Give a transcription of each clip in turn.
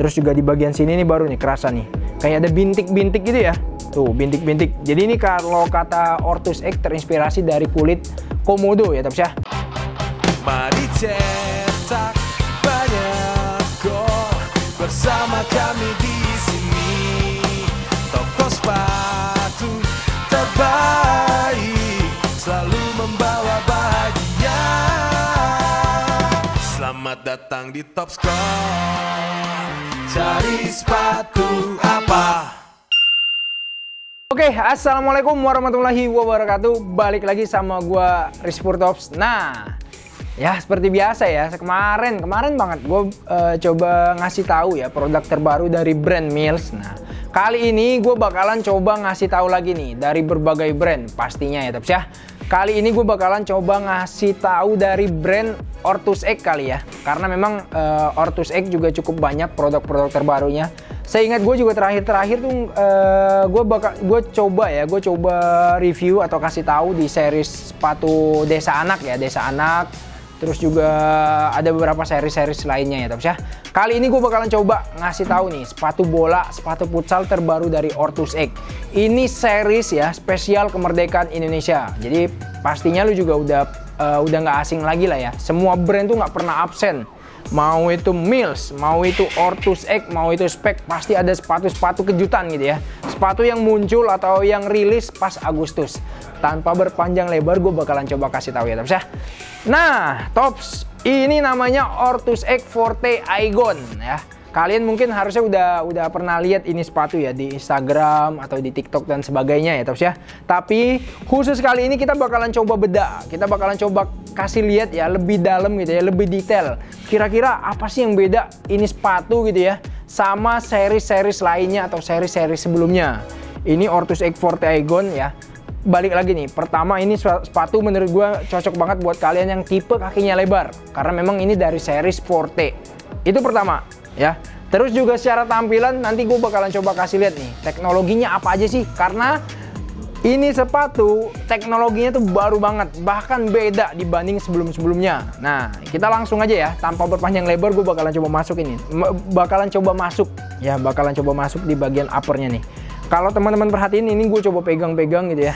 Terus juga di bagian sini nih baru nih kerasa nih, kayak ada bintik-bintik gitu ya. Tuh, bintik-bintik. Jadi ini kalau kata Ortus X terinspirasi dari kulit komodo ya, Tops ya. Mari cetak banyak gol bersama kami di sini. Toko sepatu terbaik selalu membawa bahagia. Selamat datang di Top Score. Cari sepatu apa? Oke, assalamualaikum warahmatullahi wabarakatuh. Balik lagi sama gua Rizpur Tops. Nah, ya seperti biasa ya, kemarin banget gue coba ngasih tahu ya produk terbaru dari brand Mills. Nah, kali ini gue bakalan coba ngasih tahu lagi nih dari berbagai brand pastinya ya, Tops ya. Kali ini gue bakalan coba ngasih tahu dari brand Ortus X kali ya, karena memang Ortus X juga cukup banyak produk-produk terbarunya. Seingat gue juga terakhir tuh gue coba review atau kasih tahu di series sepatu Desa Anak ya, Desa Anak. Terus juga ada beberapa seri-series lainnya ya, Tops ya. Kali ini gue bakalan coba ngasih tahu nih sepatu bola, sepatu futsal terbaru dari Ortus X. Ini series ya, spesial kemerdekaan Indonesia. Jadi pastinya lu juga udah nggak asing lagi lah ya. Semua brand tuh nggak pernah absen. Mau itu Mills, mau itu Ortus X, mau itu Speck, pasti ada sepatu-sepatu kejutan gitu ya. Sepatu yang muncul atau yang rilis pas Agustus. Tanpa berpanjang lebar, gue bakalan coba kasih tahu ya, Tops ya. Nah, Tops, ini namanya Ortus X Forte Aigon ya. Kalian mungkin harusnya udah pernah lihat ini sepatu ya di Instagram atau di TikTok dan sebagainya ya, Tops ya. Tapi khusus kali ini kita bakalan coba bedah. Kita bakalan coba kasih lihat ya lebih dalam gitu ya, lebih detail. Kira-kira apa sih yang beda ini sepatu gitu ya sama seri-series lainnya atau seri-seri sebelumnya. Ini Ortus X Forte Aigon ya. Balik lagi nih, pertama ini sepatu menurut gue cocok banget buat kalian yang tipe kakinya lebar. Karena memang ini dari series Forte. Itu pertama ya. Terus juga secara tampilan nanti gue bakalan coba kasih lihat nih teknologinya apa aja sih, karena ini sepatu teknologinya tuh baru banget, bahkan beda dibanding sebelum-sebelumnya. Nah, kita langsung aja ya, tanpa berpanjang lebar gue bakalan coba masuk ini. Bakalan coba masuk di bagian uppernya nih. Kalau teman-teman perhatiin ini gue coba pegang-pegang gitu ya.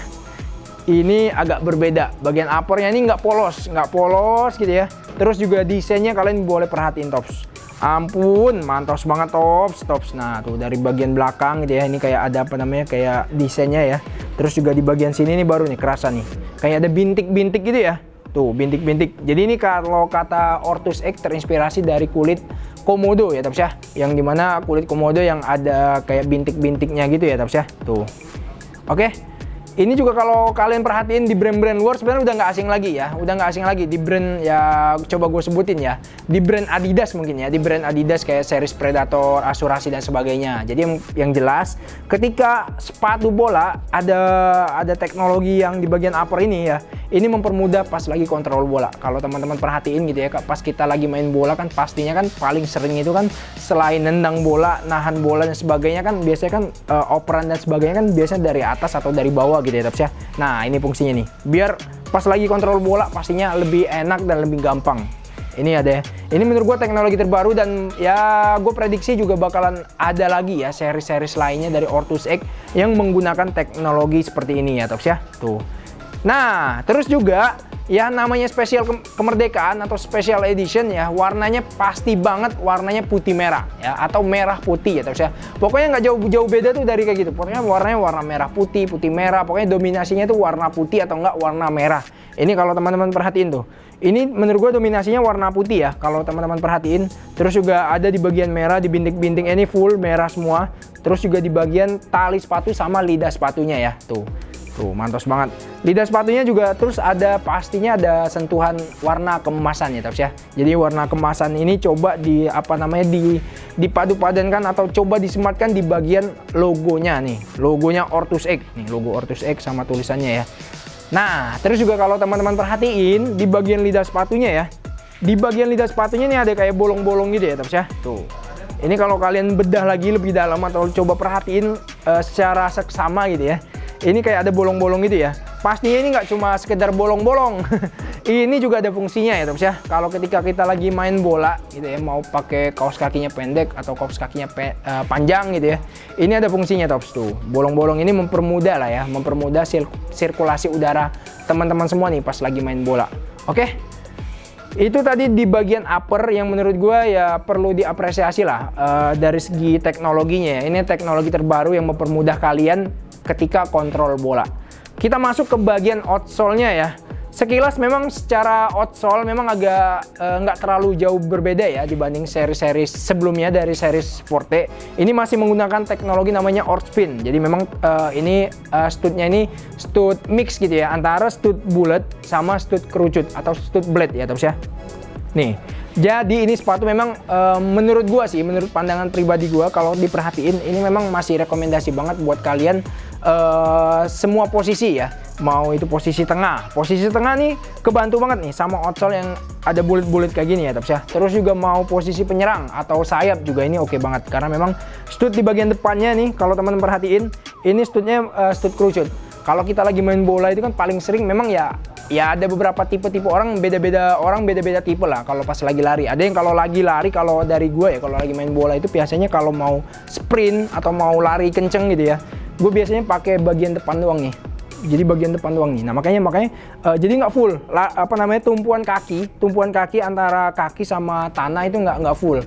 Ini agak berbeda, bagian uppernya ini nggak polos gitu ya. Terus juga desainnya kalian boleh perhatiin, Tops. Ampun, mantos banget, Tops. Nah, tuh dari bagian belakang gitu ya, ini kayak ada apa namanya, kayak desainnya ya. Terus juga di bagian sini nih baru nih kerasa nih, kayak ada bintik-bintik gitu ya. Tuh, bintik-bintik. Jadi ini kalau kata Ortus X terinspirasi dari kulit komodo ya, Tops ya. Yang dimana kulit komodo yang ada kayak bintik-bintiknya gitu ya, Tops ya. Tuh. Oke. Ini juga kalau kalian perhatiin di brand-brand luar sebenarnya udah nggak asing lagi ya. Udah nggak asing lagi di brand ya, coba gue sebutin ya. Di brand Adidas mungkin ya. Di brand Adidas kayak series Predator, Asuransi dan sebagainya. Jadi yang jelas ketika sepatu bola ada teknologi yang di bagian upper ini ya. Ini mempermudah pas lagi kontrol bola. Kalau teman-teman perhatiin gitu ya, pas kita lagi main bola kan pastinya kan paling sering itu kan selain nendang bola, nahan bola dan sebagainya kan biasanya kan operan dan sebagainya kan biasanya dari atas atau dari bawah gitu ya, Tops ya. Nah, ini fungsinya nih. Biar pas lagi kontrol bola pastinya lebih enak dan lebih gampang. Ini ada ya. Ini menurut gue teknologi terbaru dan ya gue prediksi juga bakalan ada lagi ya seri-series lainnya dari Ortus X yang menggunakan teknologi seperti ini ya, Tops ya. Tuh. Nah, terus juga ya namanya spesial kemerdekaan atau special edition ya, warnanya pasti banget warnanya putih merah ya, atau merah putih ya, Tops ya. Pokoknya nggak jauh beda tuh dari kayak gitu. Pokoknya warnanya warna merah putih merah. Pokoknya dominasinya tuh warna putih atau enggak warna merah. Ini kalau teman-teman perhatiin tuh. Ini menurut gue dominasinya warna putih ya, kalau teman-teman perhatiin. Terus juga ada di bagian merah, di bintik-bintik ini full merah semua. Terus juga di bagian tali sepatu sama lidah sepatunya ya, tuh. Tuh, mantos banget. Lidah sepatunya juga terus ada pastinya ada sentuhan warna keemasan ya, Tops ya. Jadi warna kemasan ini coba dipadu-padankan atau coba disematkan di bagian logonya nih. Logonya Ortus X. Nih, logo Ortus X sama tulisannya ya. Nah, terus juga kalau teman-teman perhatiin di bagian lidah sepatunya ya. Di bagian lidah sepatunya nih ada kayak bolong-bolong gitu ya, Tops ya. Tuh. Ini kalau kalian bedah lagi lebih dalam atau coba perhatiin secara seksama gitu ya. Ini kayak ada bolong-bolong gitu ya. Pastinya ini nggak cuma sekedar bolong-bolong. Ini juga ada fungsinya ya Tops ya. Kalau ketika kita lagi main bola gitu ya, mau pakai kaos kakinya pendek atau kaos kakinya panjang gitu ya. Ini ada fungsinya Tops tuh. Bolong-bolong ini mempermudah lah ya, mempermudah sirkulasi udara teman-teman semua nih pas lagi main bola. Oke. Itu tadi di bagian upper yang menurut gue ya perlu diapresiasi lah dari segi teknologinya ya. Ini teknologi terbaru yang mempermudah kalian ketika kontrol bola. Kita masuk ke bagian outsole-nya ya. Sekilas memang secara outsole memang agak nggak terlalu jauh berbeda ya dibanding seri-seri sebelumnya dari series Forte. Ini masih menggunakan teknologi namanya Ortspin. Jadi memang ini studnya ini stud mix gitu ya, antara stud bulat sama stud kerucut atau stud blade ya Tops ya. Nih, jadi ini sepatu memang menurut gua sih, menurut pandangan pribadi gua kalau diperhatiin ini memang masih rekomendasi banget buat kalian semua posisi ya. Mau itu posisi tengah nih kebantu banget nih sama outsole yang ada bulat-bulat kayak gini ya Tops ya. Terus juga mau posisi penyerang atau sayap juga ini oke banget karena memang stud di bagian depannya nih kalau teman-teman perhatiin ini studnya stud kerucut. Kalau kita lagi main bola itu kan paling sering memang ya ada beberapa tipe-tipe orang, beda-beda tipe lah kalau pas lagi lari. Ada yang kalau lagi lari, kalau dari gue ya kalau lagi main bola itu biasanya kalau mau sprint atau mau lari kenceng gitu ya, gue biasanya pakai bagian depan doang nih. Jadi bagian depan doang nih. Nah makanya jadi nggak full. Tumpuan kaki antara kaki sama tanah itu nggak full.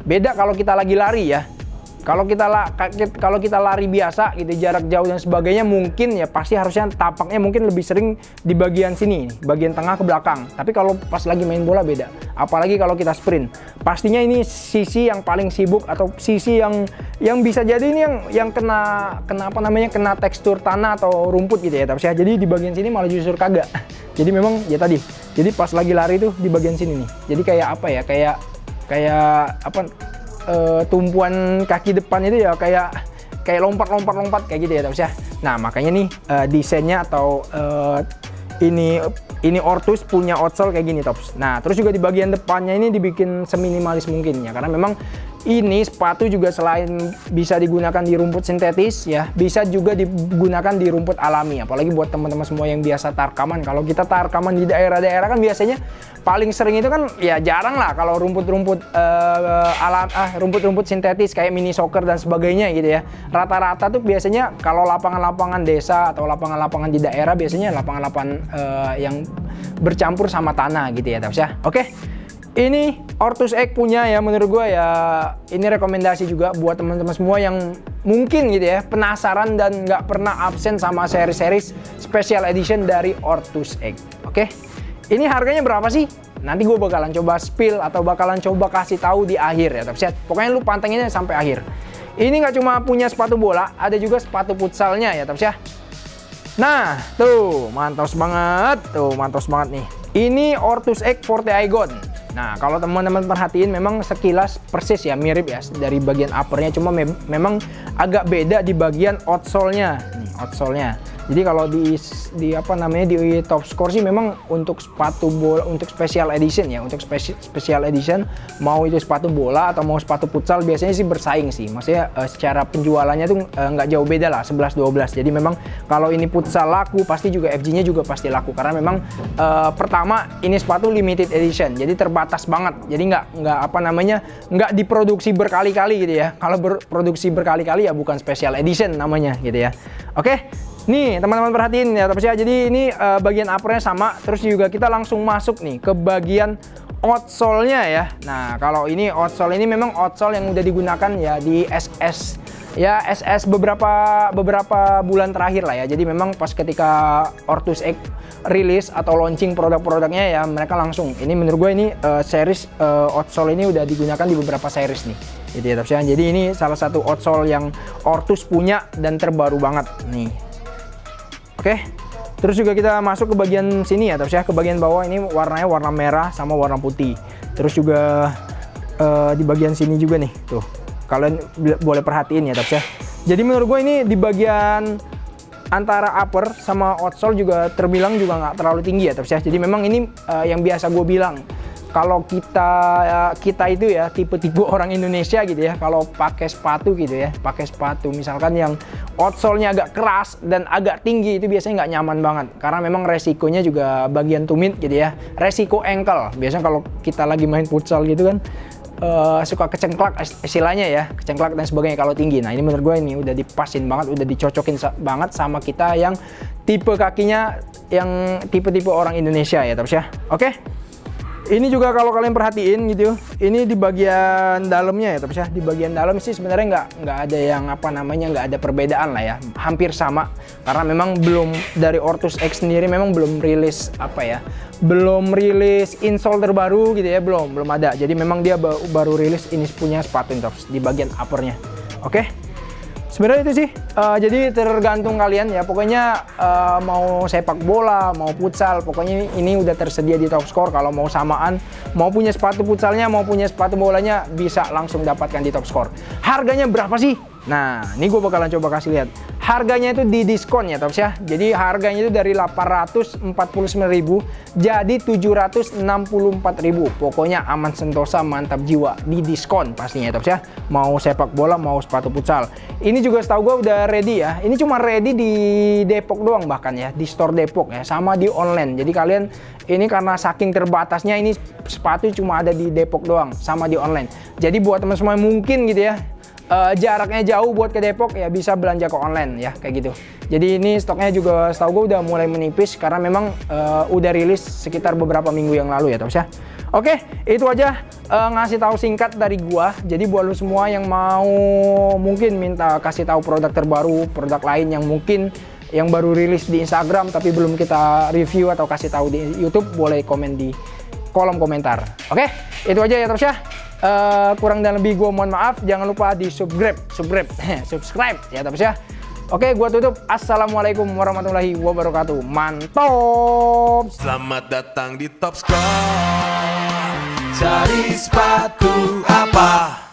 Beda kalau kita lagi lari ya. Kalau kita lari biasa gitu, jarak jauh dan sebagainya, mungkin ya pasti harusnya tapaknya mungkin lebih sering di bagian sini, bagian tengah ke belakang. Tapi kalau pas lagi main bola beda. Apalagi kalau kita sprint, pastinya ini sisi yang paling sibuk atau sisi yang bisa jadi ini yang kena kena tekstur tanah atau rumput gitu ya Tops ya. Jadi di bagian sini malah justru kagak. Jadi memang ya tadi. Jadi pas lagi lari tuh di bagian sini nih. Jadi kayak apa ya? Kayak tumpuan kaki depan itu ya kayak lompat kayak gitu ya Tops ya. Nah makanya nih desainnya atau ini Ortus punya outsole kayak gini Tops. Nah terus juga di bagian depannya ini dibikin seminimalis mungkin ya, karena memang ini sepatu juga selain bisa digunakan di rumput sintetis ya, bisa juga digunakan di rumput alami. Apalagi buat teman-teman semua yang biasa tarkaman. Kalau kita tarkaman di daerah-daerah kan biasanya paling sering itu kan ya jarang lah kalau rumput-rumput rumput-rumput sintetis kayak mini soccer dan sebagainya gitu ya. Rata-rata tuh biasanya kalau lapangan-lapangan desa atau lapangan-lapangan di daerah biasanya lapangan-lapangan yang bercampur sama tanah gitu ya Tops ya. Oke. Ini Ortus X punya ya, menurut gue ya ini rekomendasi juga buat teman-teman semua yang mungkin gitu ya penasaran dan nggak pernah absen sama seri-seri special edition dari Ortus X. Oke, ini harganya berapa sih? Nanti gue bakalan coba spill atau bakalan coba kasih tahu di akhir ya Tops. Pokoknya lu pantengin sampai akhir. Ini nggak cuma punya sepatu bola, ada juga sepatu futsalnya ya Tops ya. Nah, tuh mantos banget nih. Ini Ortus X Forte Aigon. Nah, kalau teman-teman perhatiin memang sekilas persis ya, mirip ya dari bagian uppernya, cuma memang agak beda di bagian outsole-nya. Nih, outsole-nya. Jadi kalau di top score sih memang untuk sepatu bola, untuk special edition ya, untuk special edition mau itu sepatu bola atau mau sepatu futsal biasanya sih bersaing sih. Maksudnya secara penjualannya tuh nggak jauh beda lah, 11-12. Jadi memang kalau ini futsal laku pasti juga FG-nya juga pasti laku karena memang pertama ini sepatu limited edition. Jadi terbatas banget. Jadi nggak diproduksi berkali-kali gitu ya. Kalau berproduksi berkali-kali ya bukan special edition namanya gitu ya. Oke. Nih teman-teman perhatiin ya Tops ya. Jadi ini bagian uppernya sama. Terus juga kita langsung masuk nih ke bagian outsole-nya ya. Nah kalau ini outsole ini memang outsole yang udah digunakan ya di SS ya, SS beberapa bulan terakhir lah ya. Jadi memang pas ketika Ortus X rilis atau launching produk-produknya ya mereka langsung. Ini menurut gue ini series outsole ini udah digunakan di beberapa series nih. Gitu ya Tops ya. Jadi ini salah satu outsole yang Ortus punya dan terbaru banget nih. Oke, terus juga kita masuk ke bagian sini ya Tops ya, ke bagian bawah ini warnanya warna merah sama warna putih. Terus juga di bagian sini juga nih, tuh kalian boleh perhatiin ya Tops ya. Jadi menurut gue ini di bagian antara upper sama outsole juga terbilang juga nggak terlalu tinggi ya Tops ya. Jadi memang ini yang biasa gue bilang kalau kita itu ya tipe-tipe orang Indonesia gitu ya, kalau pakai sepatu gitu ya, pakai sepatu misalkan yang outsole-nya agak keras dan agak tinggi, itu biasanya nggak nyaman banget karena memang resikonya juga bagian tumit gitu ya, resiko ankle. Biasanya kalau kita lagi main futsal gitu kan suka kecengklak istilahnya ya, kecengklak dan sebagainya kalau tinggi. Nah ini menurut gue ini udah dipasin banget, udah dicocokin banget sama kita yang tipe kakinya yang tipe-tipe orang Indonesia ya terus ya. Oke. Ini juga kalau kalian perhatiin gitu, ini di bagian dalamnya ya terus ya. Di bagian dalam sih sebenarnya nggak ada yang apa namanya, nggak ada perbedaan lah ya, hampir sama. Karena memang belum dari Ortus X sendiri memang belum rilis apa ya, belum rilis insole terbaru gitu ya, belum ada. Jadi memang dia baru rilis ini punya sepatu tops di bagian uppernya. Oke. Sebenarnya itu sih, jadi tergantung kalian ya, pokoknya mau sepak bola, mau futsal, pokoknya ini udah tersedia di Top Score. Kalau mau samaan, mau punya sepatu futsalnya, mau punya sepatu bolanya, bisa langsung dapatkan di Top Score. Harganya berapa sih? Nah, ini gue bakalan coba kasih lihat. Harganya itu di diskon ya Tops ya. Jadi harganya itu dari 849.000 jadi 764.000. Pokoknya aman sentosa, mantap jiwa, di diskon pastinya ya Tops ya. Mau sepak bola, mau sepatu futsal. Ini juga setahu gue udah ready ya. Ini cuma ready di Depok doang bahkan ya, di store Depok ya, sama di online. Jadi kalian ini karena saking terbatasnya ini sepatu cuma ada di Depok doang, sama di online. Jadi buat teman semua mungkin gitu ya, jaraknya jauh buat ke Depok ya, bisa belanja ke online ya kayak gitu. Jadi ini stoknya juga setahu gue udah mulai menipis karena memang udah rilis sekitar beberapa minggu yang lalu ya Tops ya. Oke, itu aja ngasih tahu singkat dari gua. Jadi buat lu semua yang mau mungkin minta kasih tahu produk terbaru, produk lain yang mungkin yang baru rilis di Instagram tapi belum kita review atau kasih tahu di YouTube, boleh komen di kolom komentar. Oke, itu aja ya Tops ya. Kurang dan lebih gue mohon maaf. Jangan lupa di subscribe ya Tops ya. Oke, gue tutup. Assalamualaikum warahmatullahi wabarakatuh. Mantap. Selamat datang di Top Score. Cari sepatu apa?